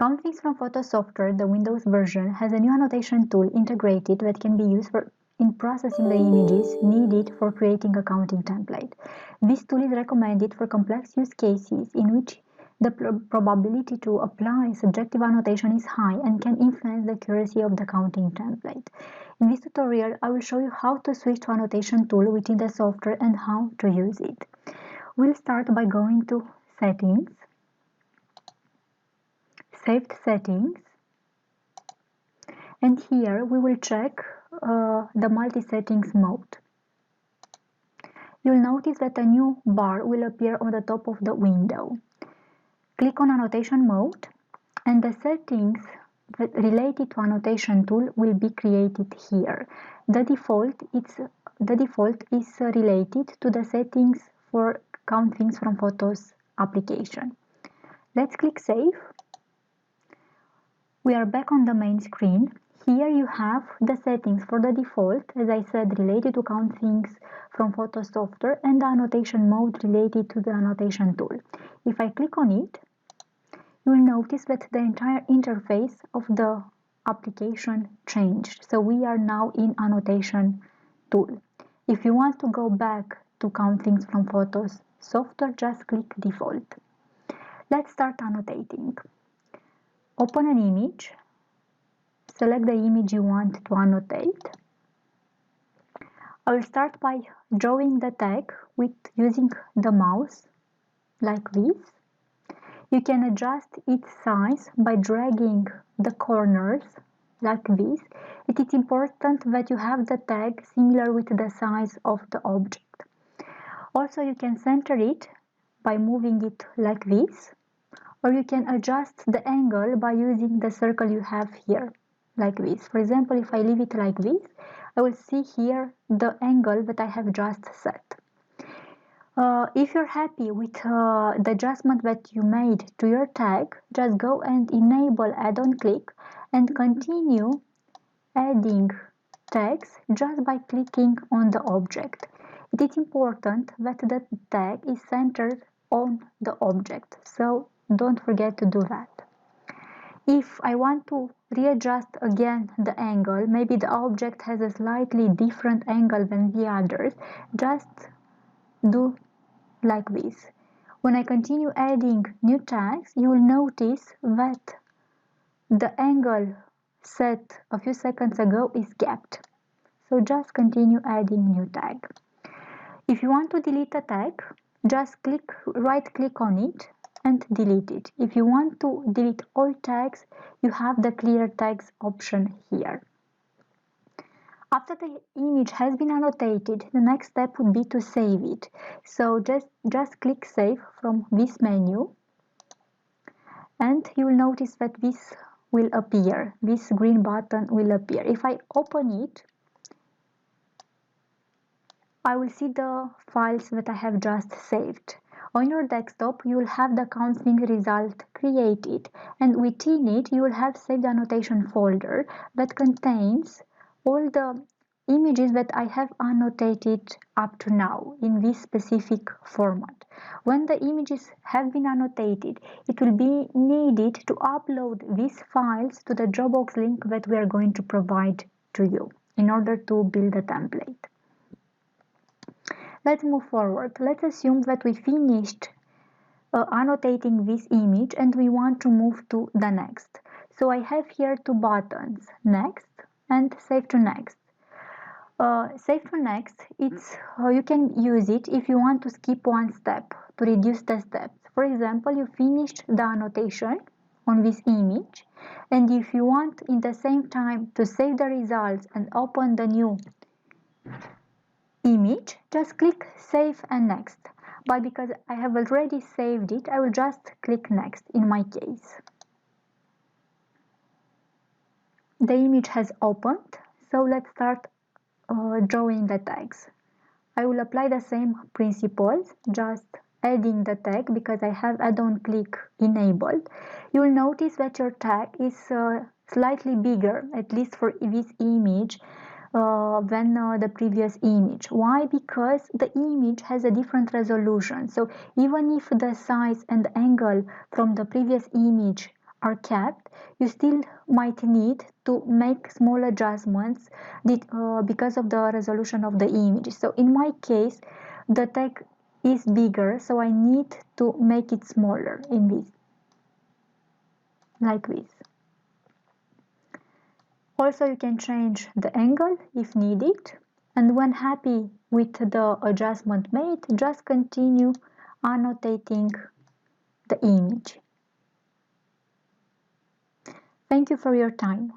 CountThings from Photos software, the Windows version, has a new annotation tool integrated that can be used in processing the images needed for creating a counting template. This tool is recommended for complex use cases in which the probability to apply subjective annotation is high and can influence the accuracy of the counting template. In this tutorial, I will show you how to switch to annotation tool within the software and how to use it. We'll start by going to Settings, Saved Settings, and here we will check the multi-settings mode. You'll notice that a new bar will appear on the top of the window. Click on Annotation Mode and the settings related to Annotation tool will be created here. The default is related to the settings for CountThings from Photos application. Let's click Save. We are back on the main screen. Here you have the settings for the default, as I said, related to CountThings from Photos software, and the Annotation Mode related to the Annotation tool. If I click on it, you will notice that the entire interface of the application changed. So we are now in Annotation tool. If you want to go back to CountThings from Photos software, just click Default. Let's start annotating. Open an image, select the image you want to annotate. I will start by drawing the tag using the mouse, like this. You can adjust its size by dragging the corners, like this. It is important that you have the tag similar with the size of the object. Also, you can center it by moving it like this, or you can adjust the angle by using the circle you have here, like this. For example, if I leave it like this, I will see here the angle that I have just set. If you're happy with the adjustment that you made to your tag, just go and enable add-on click and continue adding tags just by clicking on the object. It is important that the tag is centered on the object, so don't forget to do that. If I want to readjust again the angle, maybe the object has a slightly different angle than the others, just do like this. When I continue adding new tags, you will notice that the angle set a few seconds ago is gapped. So just continue adding new tag. If you want to delete a tag, just right click on it and delete it. If you want to delete all tags, you have the clear tags option here. After the image has been annotated, the next step would be to save it. So just click Save from this menu, and you will notice that this will appear. This green button will appear. If I open it, I will see the files that I have just saved. On your desktop, you will have the CountThings result created, and within it, you will have saved annotation folder that contains all the images that I have annotated up to now in this specific format. When the images have been annotated, it will be needed to upload these files to the Dropbox link that we are going to provide to you in order to build a template. Let's move forward. Let's assume that we finished annotating this image and we want to move to the next. So I have here two buttons, Next and Save to Next. Save to Next, you can use it if you want to skip one step to reduce the steps. For example, you finished the annotation on this image, and if you want in the same time to save the results and open the new image, just click Save and Next. But because I have already saved it, I will just click Next in my case. The image has opened, so let's start drawing the tags. I will apply the same principles, just adding the tag because I have add-on click enabled. You will notice that your tag is slightly bigger, at least for this image, than the previous image. Why? Because the image has a different resolution. So even if the size and angle from the previous image are kept, you still might need to make small adjustments because of the resolution of the image. So in my case, the tag is bigger, so I need to make it smaller in this, like this. Also, you can change the angle if needed, and when happy with the adjustment made, just continue annotating the image. Thank you for your time.